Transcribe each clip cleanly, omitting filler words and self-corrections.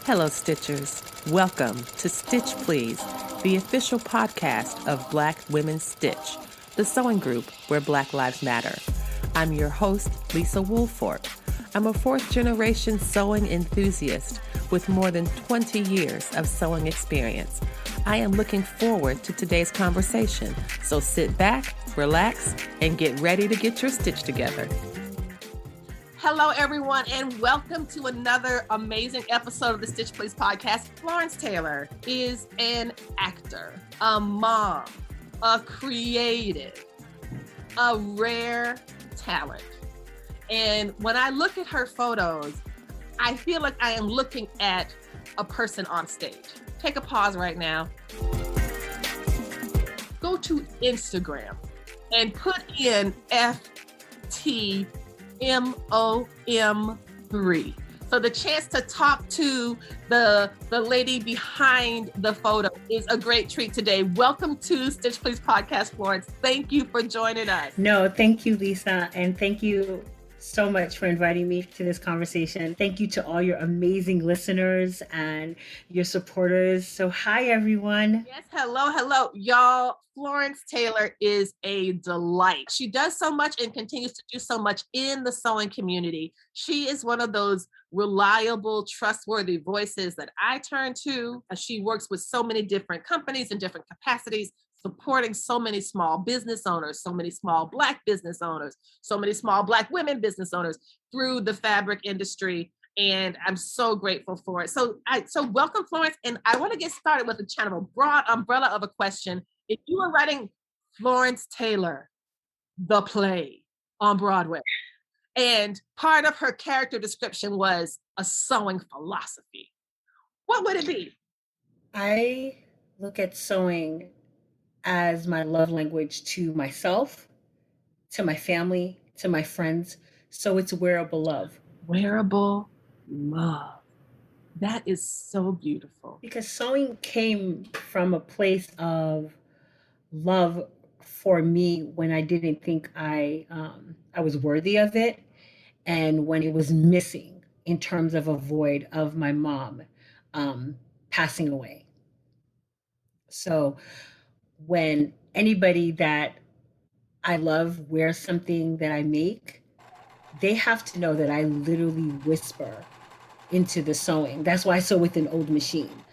Hello, Stitchers. Welcome to Stitch Please, the official podcast of Black Women Stitch, the sewing group where Black Lives Matter. I'm your host, Lisa Woolford. I'm a fourth-generation sewing enthusiast with more than 20 years of sewing experience. I am looking forward to today's conversation, so sit back, relax, and get ready to get your stitch together. Hello, everyone, and welcome to another amazing episode of the Stitch Please podcast. Florence Taylor is an actor, a mom, a creative, a rare talent. And when I look at her photos, I feel like I am looking at a person on stage. Take a pause right now. Go to Instagram and put in FTMOM3. So the chance to talk to the lady behind the photo is a great treat today. Welcome to Stitch Please podcast, Florence. Thank you for joining us. No, thank you, Lisa. And thank you so much for inviting me to this conversation. Thank you to all your amazing listeners and your supporters. So hi, everyone. Yes, hello. Y'all, Florence Taylor is a delight. She does so much and continues to do so much in the sewing community. She is one of those reliable, trustworthy voices that I turn to. She works with so many different companies in different capacities, supporting so many small business owners, so many small Black business owners, so many small Black women business owners through the fabric industry. And I'm so grateful for it. So welcome, Florence. And I want to get started with a kind of a broad umbrella of a question. If you were writing Florence Taylor, the play on Broadway, and part of her character description was a sewing philosophy, what would it be? I look at sewing as my love language to myself, to my family, to my friends. So it's wearable love. Wearable love. That is so beautiful. Because sewing came from a place of love for me when I didn't think I was worthy of it, and when it was missing in terms of a void of my mom passing away. So when anybody that I love wears something that I make, they have to know that I literally whisper into the sewing. That's why I sew with an old machine.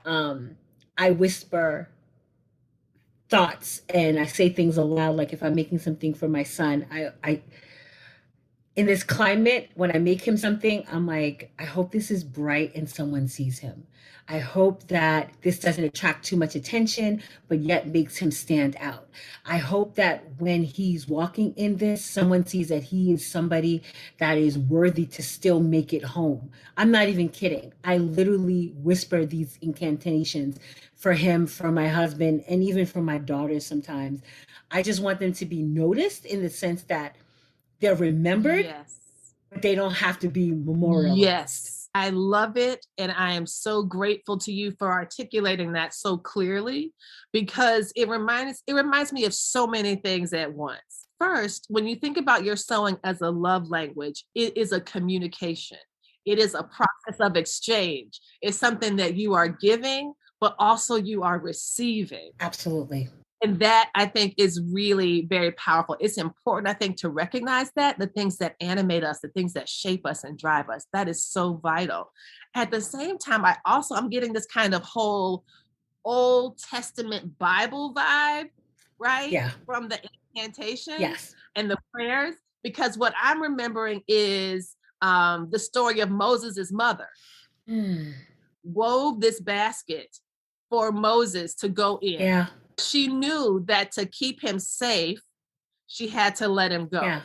I whisper thoughts and I say things aloud. Like if I'm making something for my son, I in this climate, when I make him something, I'm like, I hope this is bright and someone sees him. I hope that this doesn't attract too much attention, but yet makes him stand out. I hope that when he's walking in this, someone sees that he is somebody that is worthy to still make it home. I'm not even kidding. I literally whisper these incantations for him, for my husband, and even for my daughters sometimes. I just want them to be noticed in the sense that they're remembered, yes, but they don't have to be memorialized. Yes, I love it. And I am so grateful to you for articulating that so clearly, because it reminds me of so many things at once. First, when you think about your sewing as a love language, it is a communication. It is a process of exchange. It's something that you are giving, but also you are receiving. Absolutely. And that, I think, is really very powerful. It's important, I think, to recognize that, the things that animate us, the things that shape us and drive us. That is so vital. At the same time, I'm getting this kind of whole Old Testament Bible vibe, right? Yeah. From the incantations, yes, and the prayers, because what I'm remembering is the story of Moses' mother wove this basket for Moses to go in. Yeah. She knew that to keep him safe, she had to let him go. Yeah.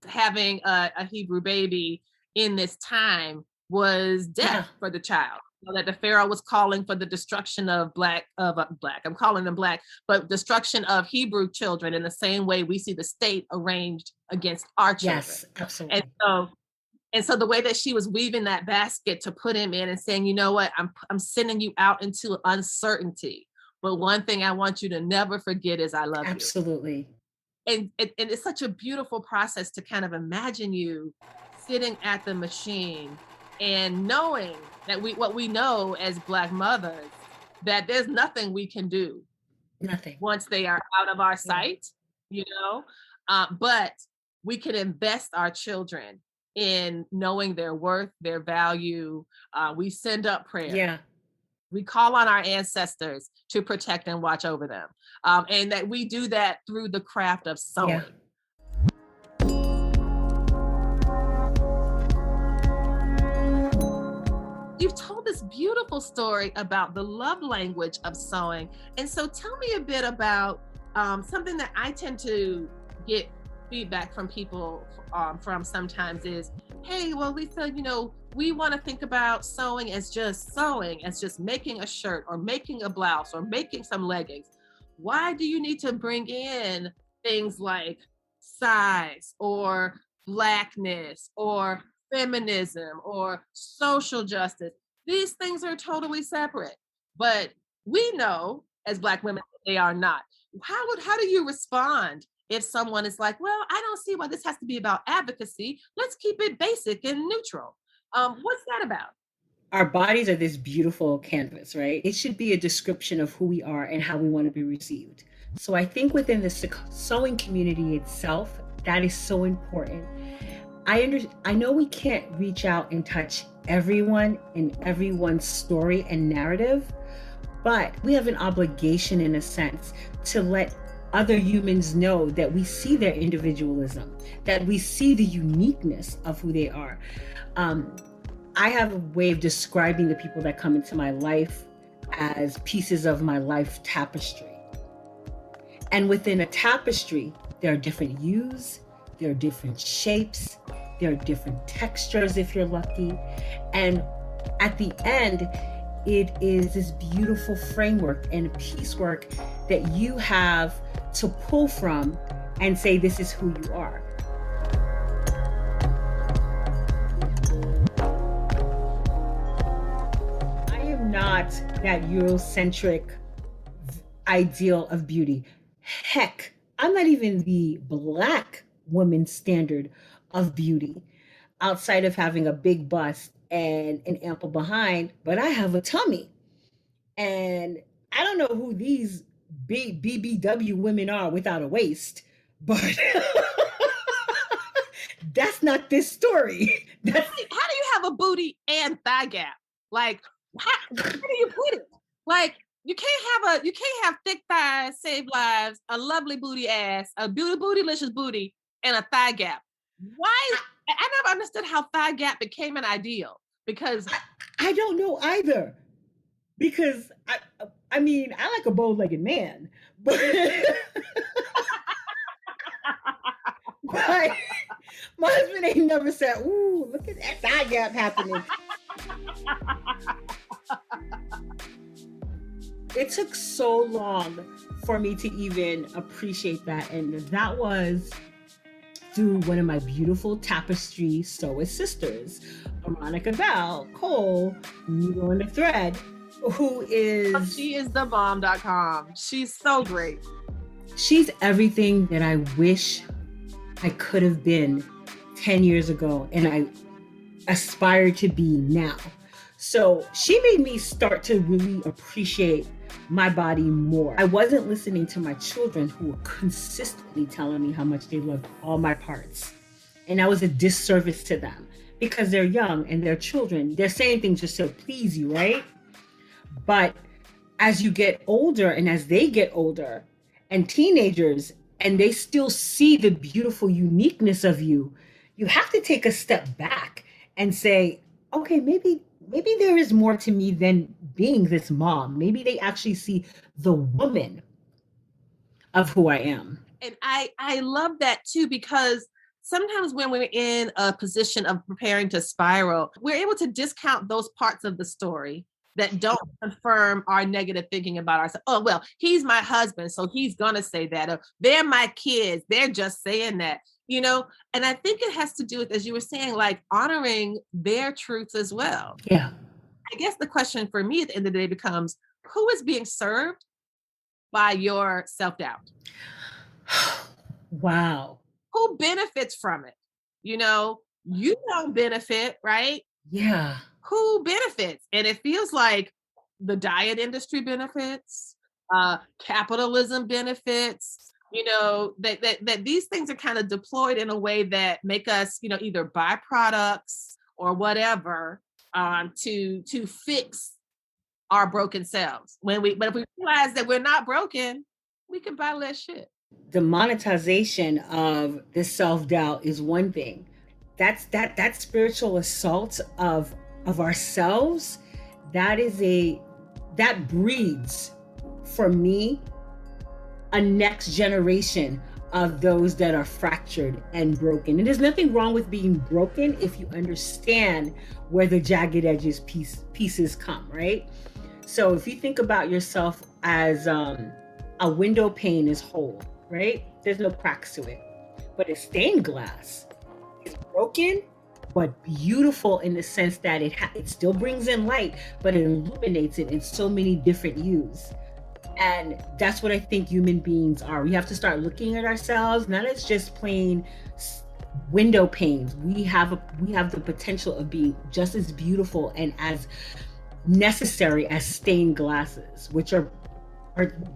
Having a Hebrew baby in this time was death for the child. So that the Pharaoh was calling for the destruction of I'm calling them Black, but destruction of Hebrew children in the same way we see the state arranged against our children. Yes, absolutely. And so the way that she was weaving that basket to put him in and saying, you know what, I'm sending you out into uncertainty. But one thing I want you to never forget is I love you. Absolutely. And it's such a beautiful process to kind of imagine you sitting at the machine and knowing that what we know as Black mothers, that there's nothing we can do Nothing. once they are out of our Yeah. sight, but we can invest our children in knowing their worth, their value. We send up prayer. Yeah. We call on our ancestors to protect and watch over them. And that we do that through the craft of sewing. Yeah. You've told this beautiful story about the love language of sewing. And so tell me a bit about something that I tend to get feedback from people from sometimes is, hey, well, Lisa, we want to think about sewing, as just making a shirt or making a blouse or making some leggings. Why do you need to bring in things like size or Blackness or feminism or social justice? These things are totally separate, but we know as Black women they are not. How do you respond if someone is like, well, I don't see why this has to be about advocacy. Let's keep it basic and neutral. What's that about? Our bodies are this beautiful canvas, right? It should be a description of who we are and how we want to be received. So I think within the sewing community itself, that is so important. I know we can't reach out and touch everyone in everyone's story and narrative, but we have an obligation in a sense to let other humans know that we see their individualism, that we see the uniqueness of who they are. I have a way of describing the people that come into my life as pieces of my life tapestry. And within a tapestry, there are different hues, there are different shapes, there are different textures if you're lucky. And at the end, it is this beautiful framework and piecework that you have to pull from and say, this is who you are. I am not that Eurocentric ideal of beauty. Heck, I'm not even the Black woman standard of beauty outside of having a big bust and an ample behind, but I have a tummy. And I don't know who these BBW women are without a waist, but that's not this story. How do you have a booty and thigh gap? Like, where do you put it? Like, you can't have thick thighs, save lives, a lovely booty ass, a bootylicious booty, and a thigh gap. Why? I never understood how thigh gap became an ideal, because I don't know either. Because I mean, I like a bow-legged man, but my husband ain't never said, "Ooh, look at that thigh gap happening." It took so long for me to even appreciate that, and that was through one of my beautiful Tapestry sewist sisters, Veronica Bell Cole, Needle and the Thread, who is... She is the bomb.com. She's so great. She's everything that I wish I could have been 10 years ago and I aspire to be now. So she made me start to really appreciate my body more. I wasn't listening to my children who were consistently telling me how much they loved all my parts. And that was a disservice to them because they're young and they're children. They're saying things just to please you, right? But as you get older and as they get older and teenagers, and they still see the beautiful uniqueness of you, you have to take a step back and say, okay, maybe there is more to me than being this mom. Maybe they actually see the woman of who I am. And I love that too, because sometimes when we're in a position of preparing to spiral, we're able to discount those parts of the story that don't confirm our negative thinking about ourselves. Oh, well, he's my husband, so he's gonna say that. Or they're my kids, they're just saying that, And I think it has to do with, as you were saying, like honoring their truths as well. Yeah. I guess the question for me at the end of the day becomes, who is being served by your self-doubt? Wow. Who benefits from it? You don't benefit, right? Yeah. who benefits? And it feels like the diet industry benefits, capitalism benefits, that these things are kind of deployed in a way that make us, either buy products or whatever, to fix our broken selves. But if we realize that we're not broken, we can buy less shit. The monetization of this self-doubt is one thing. That spiritual assault of ourselves, that breeds, for me, a next generation of those that are fractured and broken. And there's nothing wrong with being broken if you understand where the jagged edges pieces come, right? So if you think about yourself as a window pane is whole, right? There's no cracks to it. But a stained glass is broken, but beautiful in the sense that it still brings in light, but it illuminates it in so many different hues. And that's what I think human beings are. We have to start looking at ourselves not as just plain window panes. We have the potential of being just as beautiful and as necessary as stained glasses, which are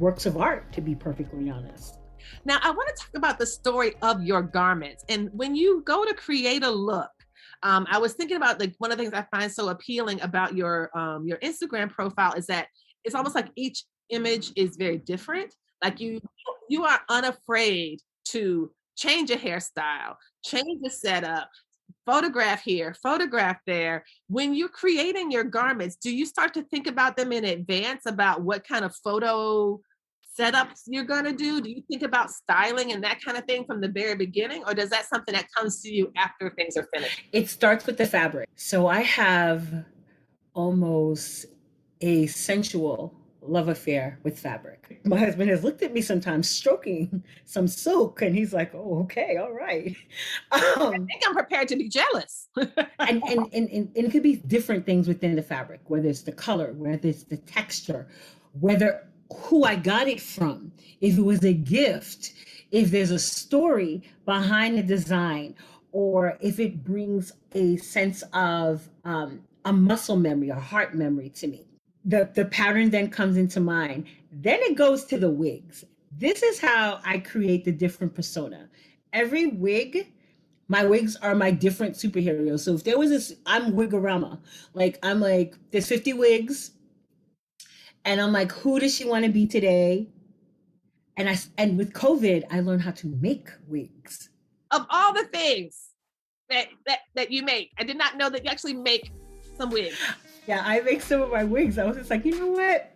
works of art, to be perfectly honest. Now, I want to talk about the story of your garments. And when you go to create a look, I was thinking about, like, one of the things I find so appealing about your Instagram profile is that it's almost like each image is very different. Like you are unafraid to change a hairstyle, change the setup, photograph here, photograph there. When you're creating your garments, do you start to think about them in advance about what kind of photo setups you're going to do? Do you think about styling and that kind of thing from the very beginning? Or does that something that comes to you after things are finished? It starts with the fabric. So I have almost a sensual love affair with fabric. My husband has looked at me sometimes stroking some silk, and he's like, "Oh, okay, all right." I think I'm prepared to be jealous. and it could be different things within the fabric, whether it's the color, whether it's the texture, whether who I got it from, if it was a gift, if there's a story behind the design, or if it brings a sense of a muscle memory, a heart memory to me. The pattern then comes into mind. Then it goes to the wigs. This is how I create the different persona. Every wig, my wigs are my different superheroes. So if there was this, I'm Wigorama. I'm like, there's 50 wigs. And I'm like, who does she want to be today? And with COVID, I learned how to make wigs. Of all the things that you make, I did not know that you actually make some wigs. Yeah, I make some of my wigs. I was just like, you know what?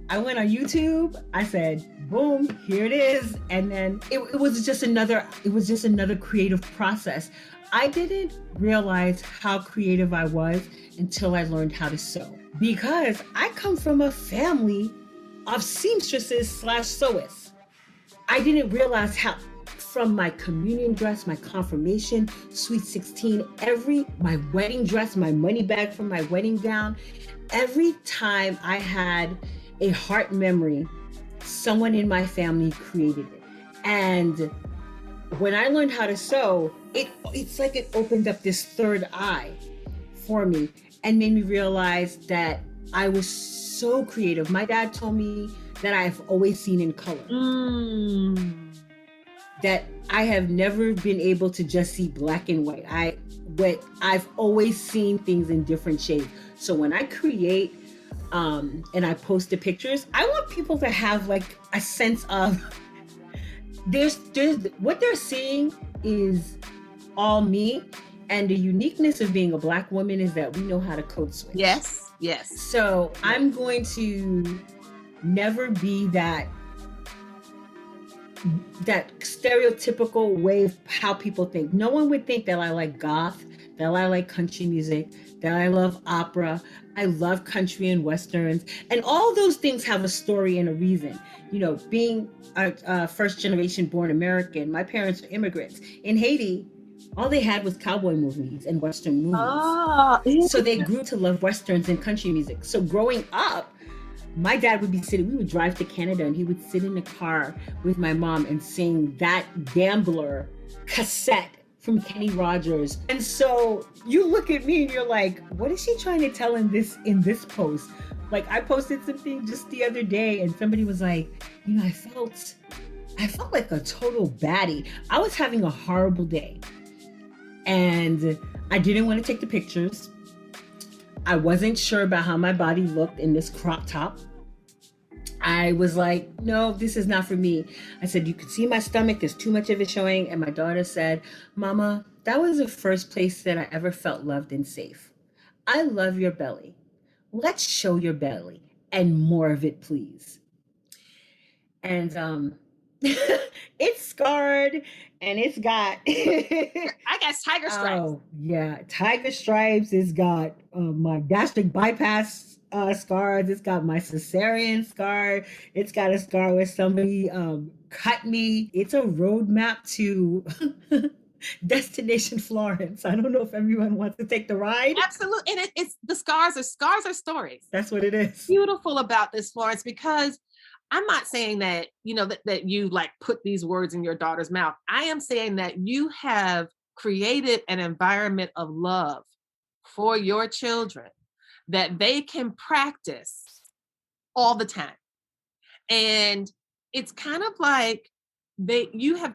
I went on YouTube. I said, boom, here it is. And then it was just another creative process. I didn't realize how creative I was until I learned how to sew, because I come from a family of seamstresses / sewists. I didn't realize how, from my communion dress, my confirmation, sweet 16, my wedding dress, my money bag from my wedding gown, every time I had a heart memory, someone in my family created it. And when I learned how to sew, it's like it opened up this third eye for me and made me realize that I was so creative. My dad told me that I've always seen in color. That I have never been able to just see black and white. I've always seen things in different shades. So when I create and I post the pictures, I want people to have like a sense of there's what they're seeing is all me. And the uniqueness of being a Black woman is that we know how to code switch. Yes. So I'm going to never be that stereotypical way of how people think. No one would think that I like goth, that I like country music, that I love opera. I love country and westerns, and all those things have a story and a reason. Being a first generation born American, my parents are immigrants. In Haiti, all they had was cowboy movies and western movies. So they grew to love westerns and country music. So growing up, my dad would we would drive to Canada and he would sit in the car with my mom and sing that Gambler cassette from Kenny Rogers. And so you look at me and you're like, what is she trying to tell in this post? Like, I posted something just the other day and somebody was like, I felt like a total baddie. I was having a horrible day and I didn't want to take the pictures. I wasn't sure about how my body looked in this crop top. I was like, no, this is not for me. I said, you can see my stomach. There's too much of it showing. And my daughter said, Mama, that was the first place that I ever felt loved and safe. I love your belly. Let's show your belly and more of it, please. And it's scarred and it's got I guess tiger stripes. Oh yeah, tiger stripes. It's got my gastric bypass scars. It's got my cesarean scar. It's got a scar where somebody cut me. It's a roadmap to Destination Florence. I don't know if everyone wants to take the ride. Absolutely. And it's the scars are stories. That's what it is. Beautiful about this, Florence, because I'm not saying that, that you like put these words in your daughter's mouth. I am saying that you have created an environment of love for your children that they can practice all the time. And it's kind of like you have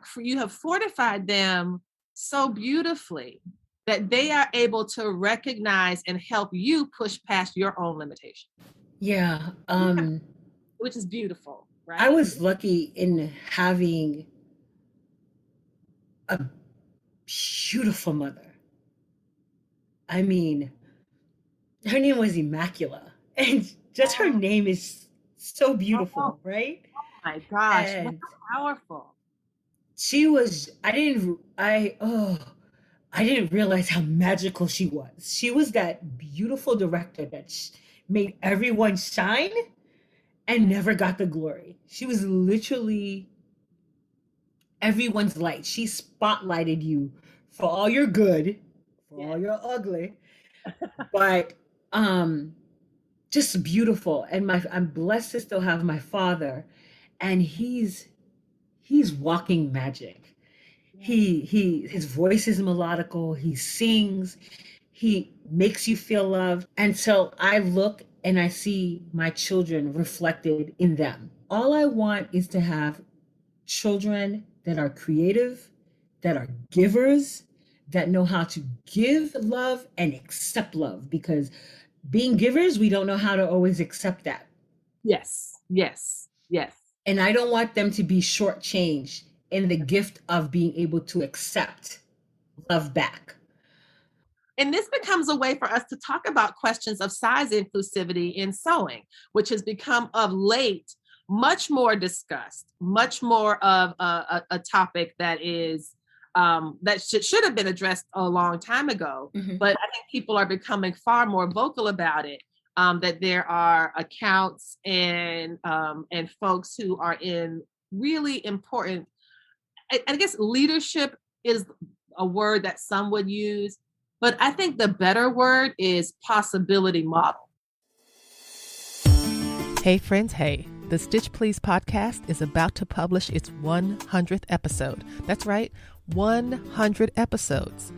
fortified them so beautifully that they are able to recognize and help you push past your own limitation. Yeah. Which is beautiful, right? I was lucky in having a beautiful mother. I mean, her name was Immaculata, and just her name is so beautiful, right? Oh my gosh, and that's powerful. She was, I didn't realize how magical she was. She was that beautiful director that made everyone shine and never got the glory. She was literally everyone's light. She spotlighted you for all your good, for all your ugly, but just beautiful. And I'm blessed to still have my father, and he's walking magic. His voice is melodical. He sings. He makes you feel loved. And so I look and I see my children reflected in them. All I want is to have children that are creative, that are givers, that know how to give love and accept love, because being givers, we don't know how to always accept that. Yes. And I don't want them to be shortchanged in the gift of being able to accept love back. And this becomes a way for us to talk about questions of size inclusivity in sewing, which has become of late much more discussed, much more of a topic that is that should have been addressed a long time ago. Mm-hmm. But I think people are becoming far more vocal about it. That there are accounts and folks who are in really important, I guess leadership is a word that some would use, but I think the better word is possibility model. Hey friends, hey. The Stitch Please podcast is about to publish its 100th episode. That's right, 100 episodes.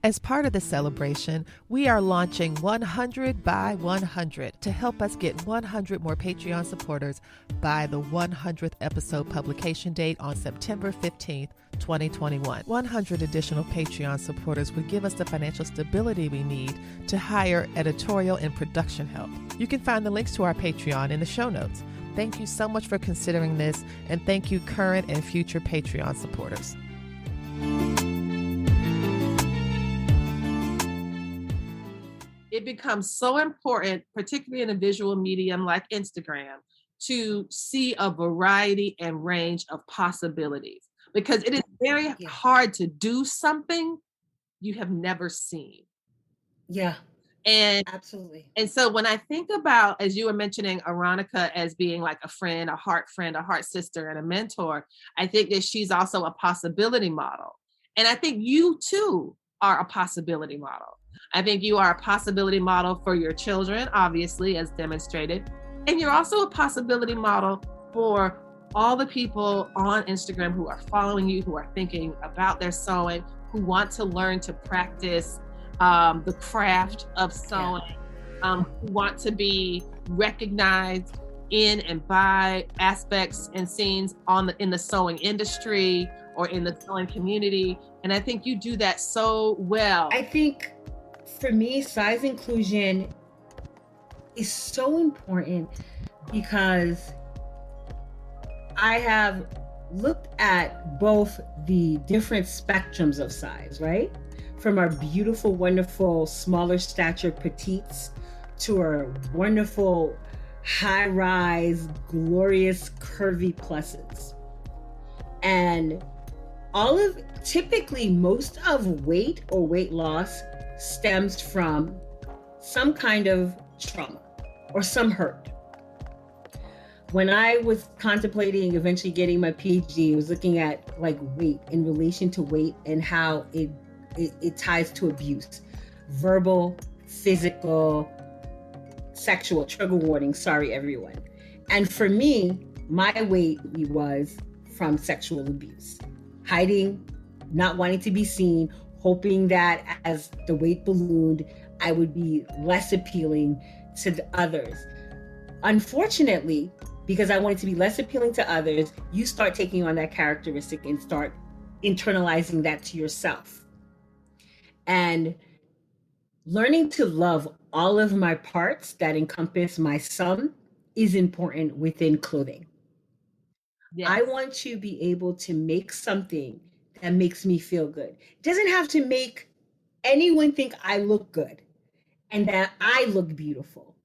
As part of the celebration, we are launching 100 by 100 to help us get 100 more Patreon supporters by the 100th episode publication date on September 15th, 2021. 100 additional Patreon supporters would give us the financial stability we need to hire editorial and production help. You can find the links to our Patreon in the show notes. Thank you so much for considering this, and thank you current and future Patreon supporters. It becomes so important, particularly in a visual medium like Instagram, to see a variety and range of possibilities, because it is very hard to do something you have never seen. Yeah. And absolutely. And so when I think about, as you were mentioning, Aronica as being like a friend, a heart sister, and a mentor, I think that she's also a possibility model. And I think you too are a possibility model. I think you are a possibility model for your children, obviously, as demonstrated. And you're also a possibility model for all the people on Instagram who are following you, who are thinking about their sewing, who want to learn to practice the craft of sewing, who want to be recognized in and by aspects and scenes in the sewing industry or in the sewing community. And I think you do that so well. I think for me, size inclusion is so important because I have looked at both the different spectrums of size, right? From our beautiful, wonderful, smaller stature petites to our wonderful, high-rise, glorious, curvy pluses. And typically most of weight or weight loss stems from some kind of trauma or some hurt. When I was contemplating eventually getting my PhD, I was looking at like weight in relation to weight and how it ties to abuse, verbal, physical, sexual. Trigger warning, sorry everyone. And for me, my weight was from sexual abuse, hiding, not wanting to be seen, hoping that as the weight ballooned, I would be less appealing to the others. Unfortunately, because I wanted to be less appealing to others, you start taking on that characteristic and start internalizing that to yourself. And learning to love all of my parts that encompass my sum is important within clothing. Yes. I want to be able to make something that makes me feel good. It doesn't have to make anyone think I look good and that I look beautiful.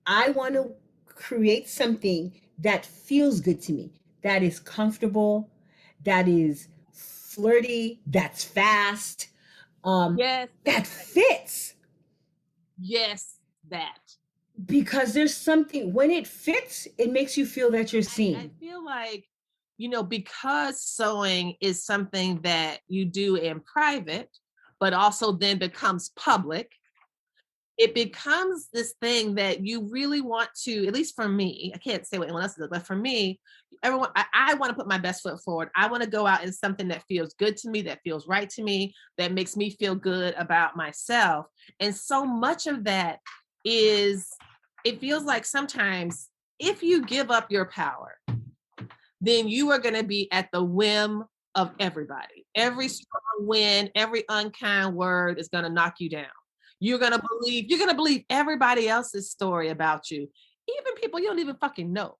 I want to create something that feels good to me, that is comfortable, that is flirty, that's fast, that fits. Yes, that. Because there's something, when it fits, it makes you feel that you're seen. I feel like, because sewing is something that you do in private, but also then becomes public, it becomes this thing that you really want to, at least for me, I can't say what anyone else does, but for me, I want to put my best foot forward. I want to go out in something that feels good to me, that feels right to me, that makes me feel good about myself. And so much of that is, it feels like sometimes if you give up your power, then you are going to be at the whim of everybody. Every strong wind, every unkind word is going to knock you down. You're going to believe everybody else's story about you, even people you don't even fucking know,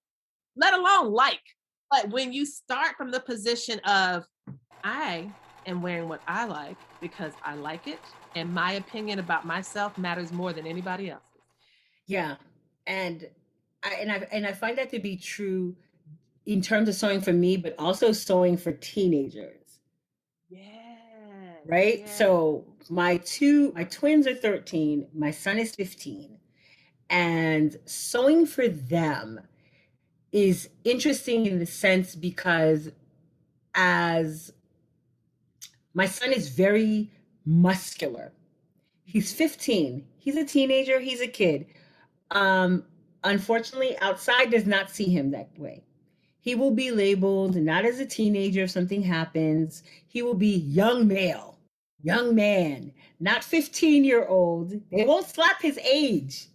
let alone like. But when you start from the position of, I am wearing what I like because I like it, and my opinion about myself matters more than anybody else's. Yeah. And I find that to be true in terms of sewing for me, but also sewing for teenagers. Yeah. Right? Yeah. So my twins are 13, my son is 15, and sewing for them is interesting in the sense because as my son is very muscular. He's 15. He's a teenager, he's a kid. Unfortunately, outside does not see him that way. He will be labeled not as a teenager if something happens. He will be young male, young man, not 15-year-old. They won't slap his age.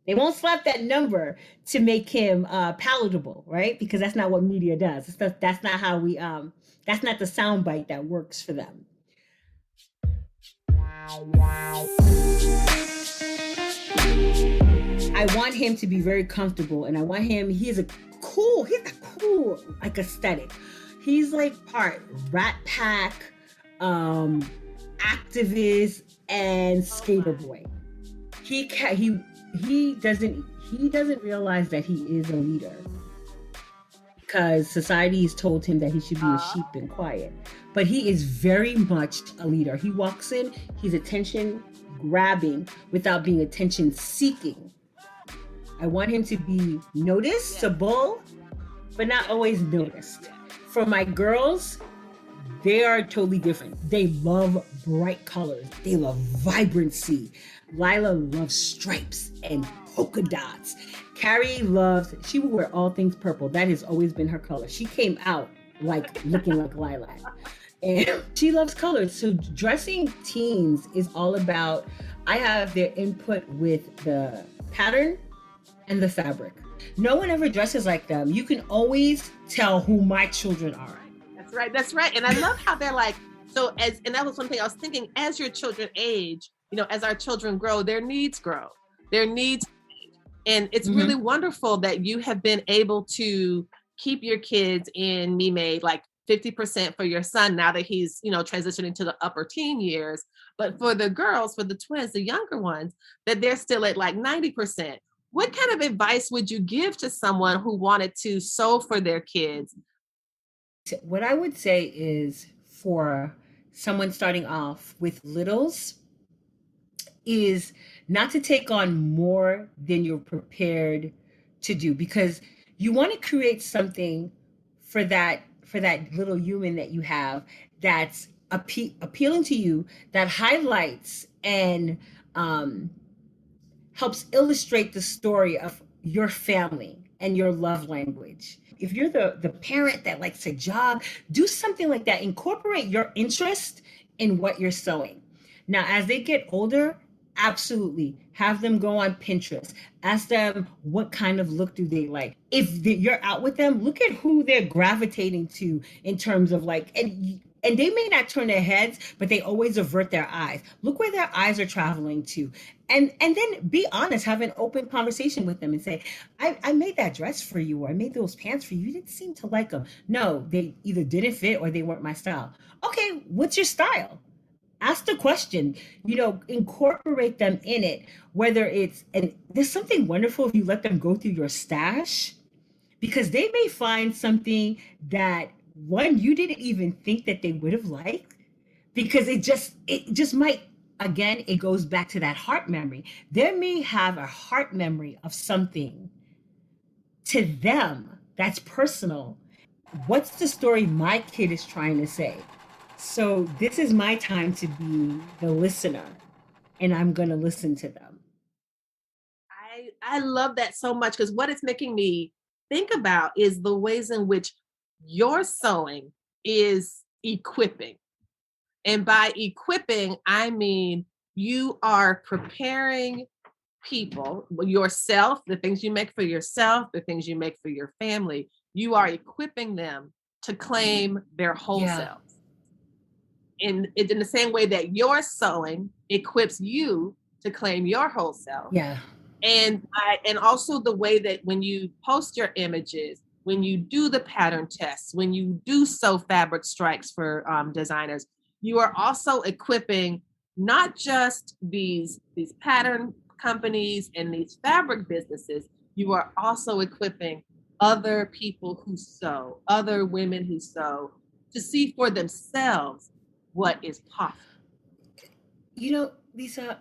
They won't slap that number to make him palatable, right? Because that's not what media does. That's not how we, that's not the soundbite that works for them. I want him to be very comfortable, and I want him, he's a cool like aesthetic. He's like part Rat Pack, activist, and skater boy. He doesn't realize that he is a leader because society has told him that he should be a sheep and quiet. But he is very much a leader. He walks in, he's attention grabbing without being attention seeking. I want him to be noticeable, but not always noticed. For my girls, they are totally different. They love bright colors. They love vibrancy. Lila loves stripes and polka dots. Carrie she will wear all things purple. That has always been her color. She came out like looking like lilac. And she loves colors. So dressing teens is all about, I have their input with the pattern and the fabric. No one ever dresses like them. You can always tell who my children are. That's right. That's right. And I love how they're like, so as, and that was one thing I was thinking, as your children age, as our children grow, their needs grow, their needs. And it's really wonderful that you have been able to keep your kids in Mime, like 50% for your son now that he's, transitioning to the upper teen years. But for the girls, for the twins, the younger ones, that they're still at like 90%. What kind of advice would you give to someone who wanted to sew for their kids? What I would say is for someone starting off with littles is not to take on more than you're prepared to do, because you want to create something for that little human that you have that's appealing to you, that highlights and um, helps illustrate the story of your family and your love language. If you're the parent that likes to jog, do something like that. Incorporate your interest in what you're sewing. Now, as they get older, absolutely have them go on Pinterest. Ask them what kind of look do they like. If you're out with them, look at who they're gravitating to in terms of like, and they may not turn their heads, but they always avert their eyes. Look where their eyes are traveling to. And then be honest, have an open conversation with them and say, I made that dress for you, or I made those pants for you. You didn't seem to like them. No, they either didn't fit or they weren't my style. Okay, what's your style? Ask the question, incorporate them in it, whether it's, and there's something wonderful if you let them go through your stash, because they may find something that one you didn't even think that they would have liked, because it just might, again, it goes back to that heart memory. They may have a heart memory of something to them that's personal. What's the story my kid is trying to say? So this is my time to be the listener, and I'm going to listen to them. I love that so much, because what it's making me think about is the ways in which your sewing is equipping. And by equipping, I mean you are preparing people, yourself, the things you make for yourself, the things you make for your family, you are equipping them to claim their whole Yeah. selves. In the same way that your sewing equips you to claim your whole self. Yeah. And also the way that when you post your images, when you do the pattern tests, when you do sew fabric strikes for designers, you are also equipping not just these pattern companies and these fabric businesses, you are also equipping other people who sew, other women who sew, to see for themselves what is possible. Lisa,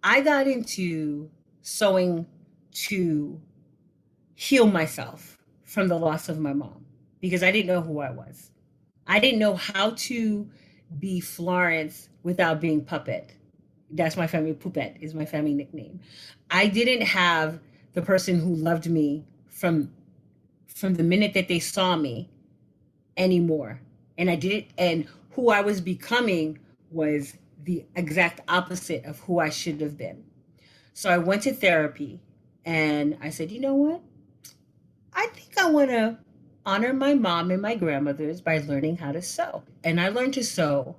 I got into sewing to heal myself from the loss of my mom, because I didn't know who I was. I didn't know how to be Florence without being Puppet. That's my family. Poupette is my family nickname. I didn't have the person who loved me from the minute that they saw me anymore. And I didn't, and who I was becoming was the exact opposite of who I should have been. So I went to therapy and I said, you know what? I think I want to honor my mom and my grandmothers by learning how to sew. And I learned to sew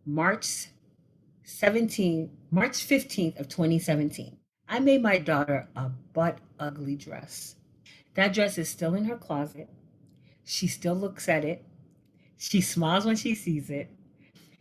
March 15th of 2017. I made my daughter a butt ugly dress. That dress is still in her closet. She still looks at it. She smiles when she sees it.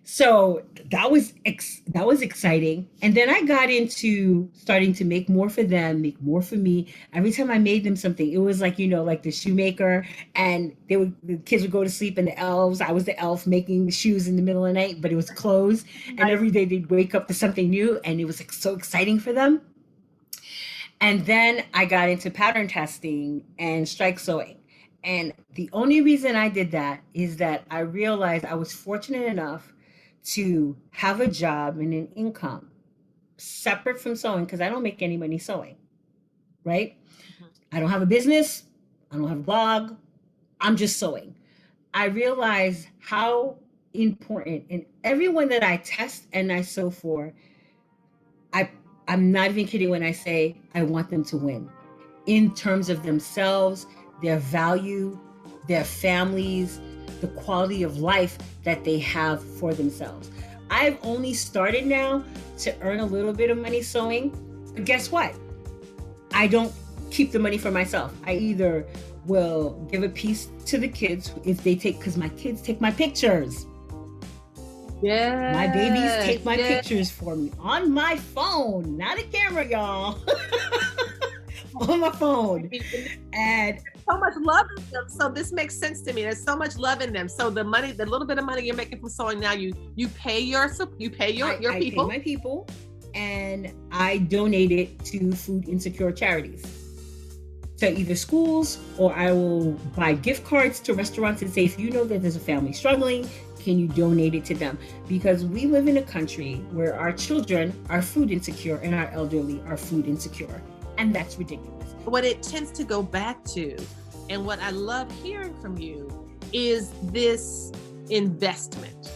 So that was exciting. And then I got into starting to make more for them, make more for me. Every time I made them something, it was like, like the shoemaker, and the kids would go to sleep, and the elves, I was the elf making the shoes in the middle of the night, but it was clothes. And every day they'd wake up to something new, and it was like so exciting for them. And then I got into pattern testing and strike sewing. And the only reason I did that is that I realized I was fortunate enough to have a job and an income separate from sewing, because I don't make any money sewing, right? I don't have a business. I don't have a blog. I'm just sewing. I realize how important, and everyone that I test and I sew for, I I'm not even kidding when I say I want them to win in terms of themselves, their value, their families, the quality of life that they have for themselves. I've only started now to earn a little bit of money sewing, but guess what? I don't keep the money for myself. I either will give a piece to the kids if they take, because my kids take my pictures. Yeah. My babies take my pictures for me on my phone, not a camera, y'all. On my phone. And so much love in them. So this makes sense to me. There's so much love in them. So the money, the little bit of money you're making from sewing now, you pay your people. I pay my people, and I donate it to food insecure charities, to either schools, or I will buy gift cards to restaurants and say, if you know that there's a family struggling, can you donate it to them? Because we live in a country where our children are food insecure and our elderly are food insecure. And that's ridiculous. What it tends to go back to, and what I love hearing from you, is this investment.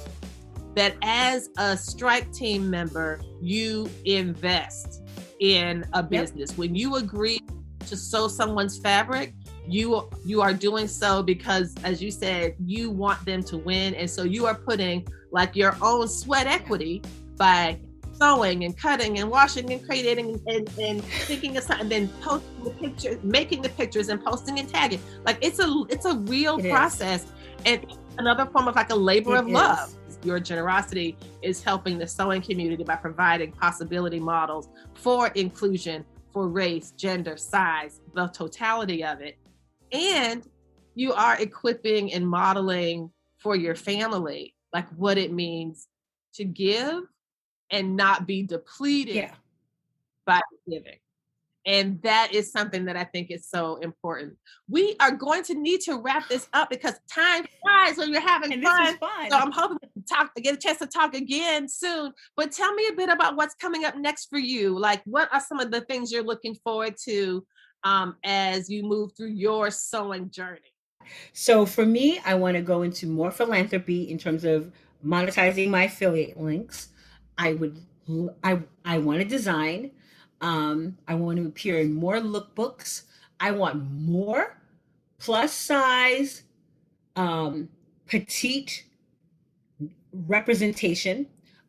That as a strike team member, you invest in a business. Yep. When you agree to sew someone's fabric, you are doing so because, as you said, you want them to win. And so you are putting like your own sweat equity by sewing and cutting and washing and creating and thinking of something, and then posting the pictures, making the pictures and posting and tagging. Like it's a real process, and another form of like a labor of love. Your generosity is helping the sewing community by providing possibility models for inclusion, for race, gender, size, the totality of it. And you are equipping and modeling for your family, like what it means to give and not be depleted by giving. And that is something that I think is so important. We are going to need to wrap this up because time flies when you're having fun. This is fun. So I'm hoping to get a chance to talk again soon. But tell me a bit about what's coming up next for you. Like, what are some of the things you're looking forward to as you move through your sewing journey? So for me, I want to go into more philanthropy in terms of monetizing my affiliate links. I want to design. I want to appear in more lookbooks. I want more plus size, petite representation.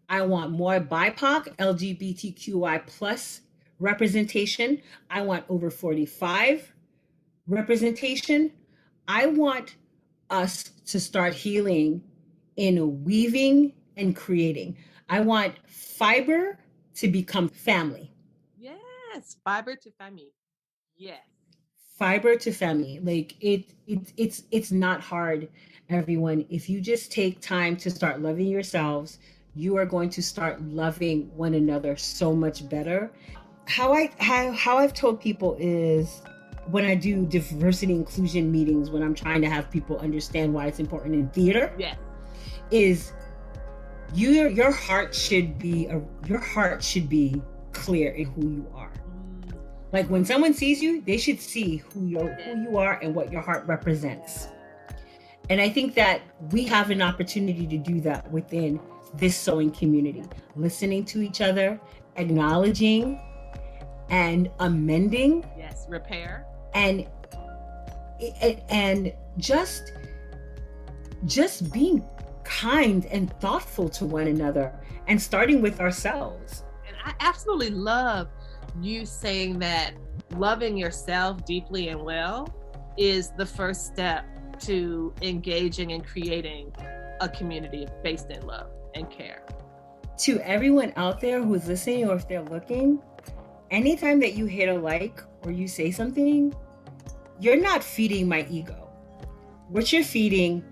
I want more BIPOC, LGBTQI plus representation. I want over 45 representation. I want us to start healing in weaving and creating. I want fiber to become family. Yes, fiber to family. Yes. Fiber to family. Like it's not hard, everyone. If you just take time to start loving yourselves, you are going to start loving one another so much better. How I've told people is, when I do diversity inclusion meetings, when I'm trying to have people understand why it's important in theater, is your heart should be clear in who you are. Like when someone sees you, they should see who you are and what your heart represents. And I think that we have an opportunity to do that within this sewing community, listening to each other, acknowledging and amending. Yes, repair. And just being kind and thoughtful to one another, and starting with ourselves. And I absolutely love you saying that loving yourself deeply and well is the first step to engaging and creating a community based in love and care. To everyone out there who's listening, or if they're looking, anytime that you hit a like or you say something, you're not feeding my ego. What you're feeding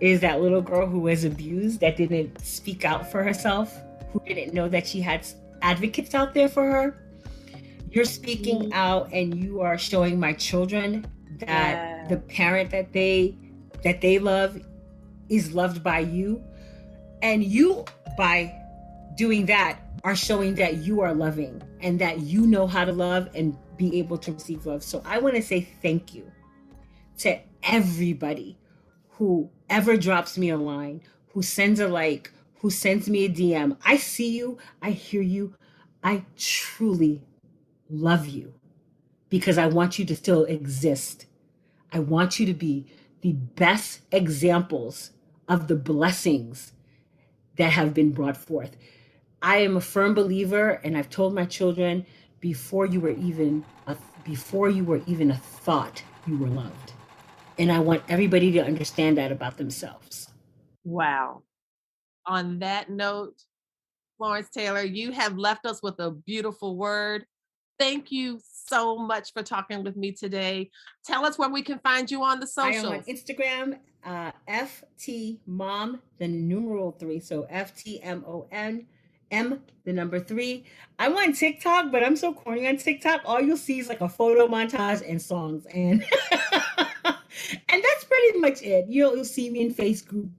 is that little girl who was abused, that didn't speak out for herself, who didn't know that she had advocates out there for her. You're speaking out, and you are showing my children that the parent that they love is loved by you. And you, by doing that, are showing that you are loving and that you know how to love and be able to receive love. So I want to say thank you to everybody who ever drops me a line, who sends a like, who sends me a DM. I see you, I hear you, I truly love you because I want you to still exist. I want you to be the best examples of the blessings that have been brought forth. I am a firm believer, and I've told my children, before you were even a thought, you were loved. And I want everybody to understand that about themselves. Wow. On that note, Florence Taylor, you have left us with a beautiful word. Thank you so much for talking with me today. Tell us where we can find you on the socials. I am on Instagram, FTMom, the numeral 3. So FTMON, M, the number 3. I'm on TikTok, but I'm so corny on TikTok. All you'll see is like a photo montage and songs. And and that's pretty much it. You'll see me in Facebook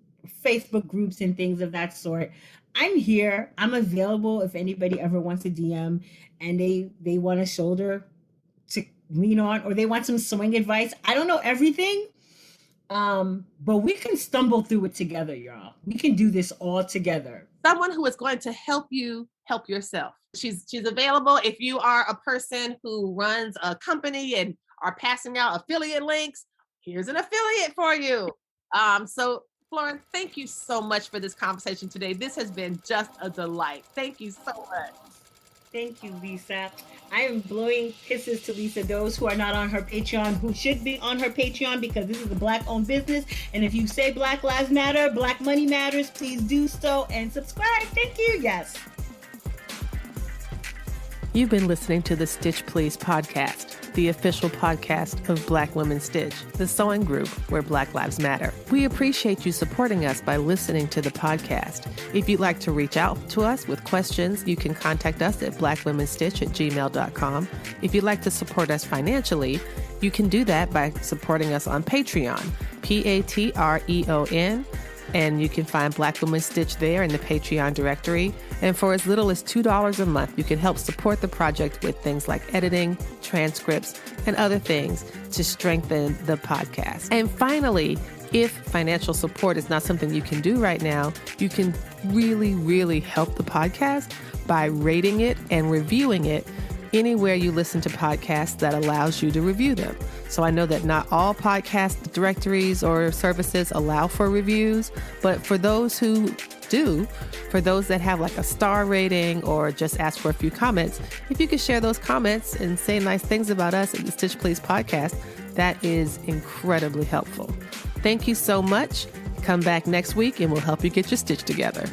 groups and things of that sort. I'm here. I'm available if anybody ever wants a DM and they want a shoulder to lean on, or they want some sewing advice. I don't know everything, but we can stumble through it together, y'all. We can do this all together. Someone who is going to help you help yourself. She's available if you are a person who runs a company and are passing out affiliate links. Here's an affiliate for you. So Florence, thank you so much for this conversation today. This has been just a delight. Thank you so much. Thank you, Lisa. I am blowing kisses to Lisa, those who are not on her Patreon, who should be on her Patreon, because this is a Black-owned business. And if you say Black Lives Matter, Black Money Matters, please do so and subscribe. Thank you. Yes. You've been listening to the Stitch Please podcast, the official podcast of Black Women Stitch, the sewing group where Black Lives Matter. We appreciate you supporting us by listening to the podcast. If you'd like to reach out to us with questions, you can contact us at blackwomenstitch@gmail.com. If you'd like to support us financially, you can do that by supporting us on Patreon, Patreon. And you can find Black Women Stitch there in the Patreon directory. And for as little as $2 a month, you can help support the project with things like editing, transcripts, and other things to strengthen the podcast. And finally, if financial support is not something you can do right now, you can really, really help the podcast by rating it and reviewing it anywhere you listen to podcasts that allows you to review them. So I know that not all podcast directories or services allow for reviews, but for those who do, for those that have like a star rating or just ask for a few comments, if you could share those comments and say nice things about us at the Stitch Please podcast, that is incredibly helpful. Thank you so much. Come back next week and we'll help you get your stitch together.